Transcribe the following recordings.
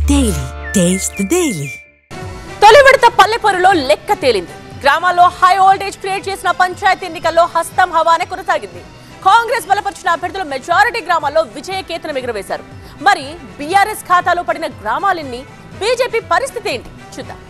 Daily taste the daily. తొలి విడత పల్లెపొరులో లెక్క తేలింది. గ్రామాల్లో హై వోల్టేజ్ క్రియేట్ చేసిన పంచాయతీ ఎన్నికల్లో హస్తం హవానే కొనసాగింది. కాంగ్రెస్ బలపరిచిన అభ్యర్థులు మెజారిటీ గ్రామాల్లో విజయ కేతనం ఎగురవేశారు. మరి బీఆర్ఎస్ ఖాతాలో పడిన గ్రామాలన్నీ, బీజేపీ పరిస్థితి ఏంటి చూద్దాం.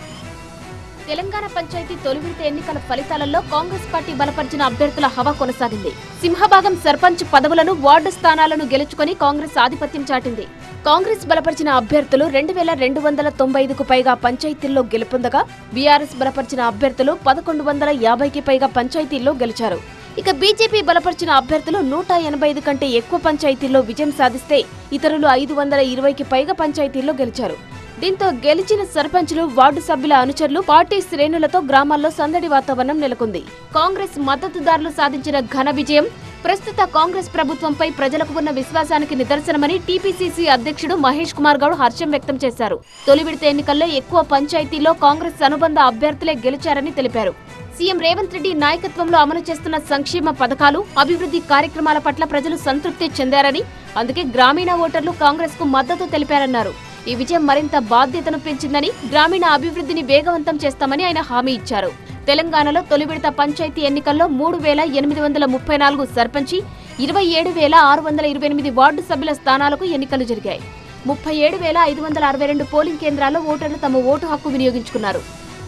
తెలంగాణ పంచాయతీ తొలి విడత ఎన్నికల ఫలితాలలో కాంగ్రెస్ పార్టీ బలపరిచిన అభ్యర్థుల హవా కొనసాగింది. సింహభాగం సర్పంచ్ పదవులను, వార్డు స్థానాలను గెలుచుకుని కాంగ్రెస్ ఆధిపత్యం చాటింది. కాంగ్రెస్ బలపరిచిన అభ్యర్థులు 2295కు పైగా పంచాయతీల్లో గెలుపొందగా, బీఆర్ఎస్ బలపరిచిన అభ్యర్థులు 1150కి పైగా పంచాయతీల్లో గెలిచారు. ఇక బీజేపీ బలపరిచిన అభ్యర్థులు 185 కంటే ఎక్కువ పంచాయతీల్లో విజయం సాధిస్తే, ఇతరులు 520కి పైగా పంచాయతీల్లో గెలిచారు. దీంతో గెలిచిన సర్పంచులు, వార్డు సభ్యుల అనుచరులు, పార్టీ శ్రేణులతో గ్రామాల్లో సందడి వాతావరణం నెలకొంది. కాంగ్రెస్ మద్దతుదారులు సాధించిన ఘన విజయం ప్రస్తుత కాంగ్రెస్ ప్రభుత్వంపై ప్రజలకు ఉన్న విశ్వాసానికి నిదర్శనమని టీపీసీసీ అధ్యక్షుడు మహేష్ కుమార్ గౌడ్ హర్షం వ్యక్తం చేశారు. తొలి విడత ఎన్నికల్లో ఎక్కువ పంచాయతీల్లో కాంగ్రెస్ అనుబంధ అభ్యర్థులే గెలిచారని తెలిపారు. సీఎం రేవంత్ రెడ్డి నాయకత్వంలో అమలు చేస్తున్న సంక్షేమ పథకాలు, అభివృద్ధి కార్యక్రమాల పట్ల ప్రజలు సంతృప్తి చెందారని, అందుకే గ్రామీణ ఓటర్లు కాంగ్రెస్ కు మద్దతు తెలిపారన్నారు. ఈ విజయం మరింత బాధ్యతను పెంచిందని, గ్రామీణ అభివృద్ధిని వేగవంతం చేస్తామని ఆయన హామీ ఇచ్చారు. తెలంగాణలో తొలి విడత పంచాయతీ ఎన్నికల్లో 3834 సర్పంచి, 27628 వార్డు సభ్యుల స్థానాలకు ఎన్నికలు జరిగాయి. 37562 పోలింగ్ కేంద్రాల్లో ఓటర్లు తమ ఓటు హక్కు వినియోగించుకున్నారు.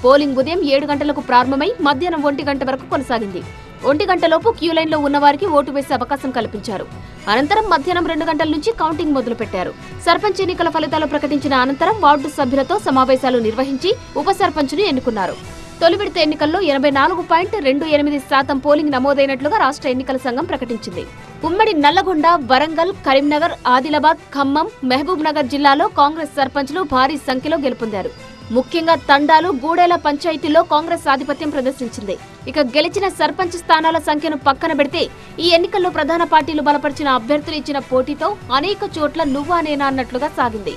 పోలింగ్ ఉదయం 7 గంటలకు ప్రారంభమై మధ్యాహ్నం 1 గంట వరకు కొనసాగింది. 1 గంటలోపు క్యూలైన్లో ఉన్నవారికి ఓటు వేసే అవకాశం కల్పించారు. అనంతరం మధ్యాహ్నం 2 గంటల నుంచి కౌంటింగ్ మొదలుపెట్టారు. సర్పంచ్ ఎన్నికల ఫలితాలు ప్రకటించిన అనంతరం వార్డు సభ్యులతో సమావేశాలు నిర్వహించి ఉప సర్పంచ్ను ఎన్నుకున్నారు. తొలి విడత ఎన్నికల్లో 84.28% పోలింగ్ నమోదైనట్లుగా రాష్ట్ర ఎన్నికల సంఘం ప్రకటించింది. ఉమ్మడి నల్లగొండ, వరంగల్, కరీంనగర్, ఆదిలాబాద్, ఖమ్మం, మహబూబ్ నగర్ జిల్లాలో కాంగ్రెస్ సర్పంచ్లు భారీ సంఖ్యలో గెలుపొందారు. ముఖ్యంగా తండాలు, గూడేల పంచాయతీల్లో కాంగ్రెస్ ఆధిపత్యం ప్రదర్శించింది. ఇక గెలిచిన సర్పంచ్ స్థానాల సంఖ్యను పక్కన పెడితే, ఈ ఎన్నికల్లో ప్రధాన పార్టీలు బలపరిచిన అభ్యర్థులు ఇచ్చిన పోటీతో అనేక చోట్ల నువ్వా నేనా అన్నట్లుగా సాగింది.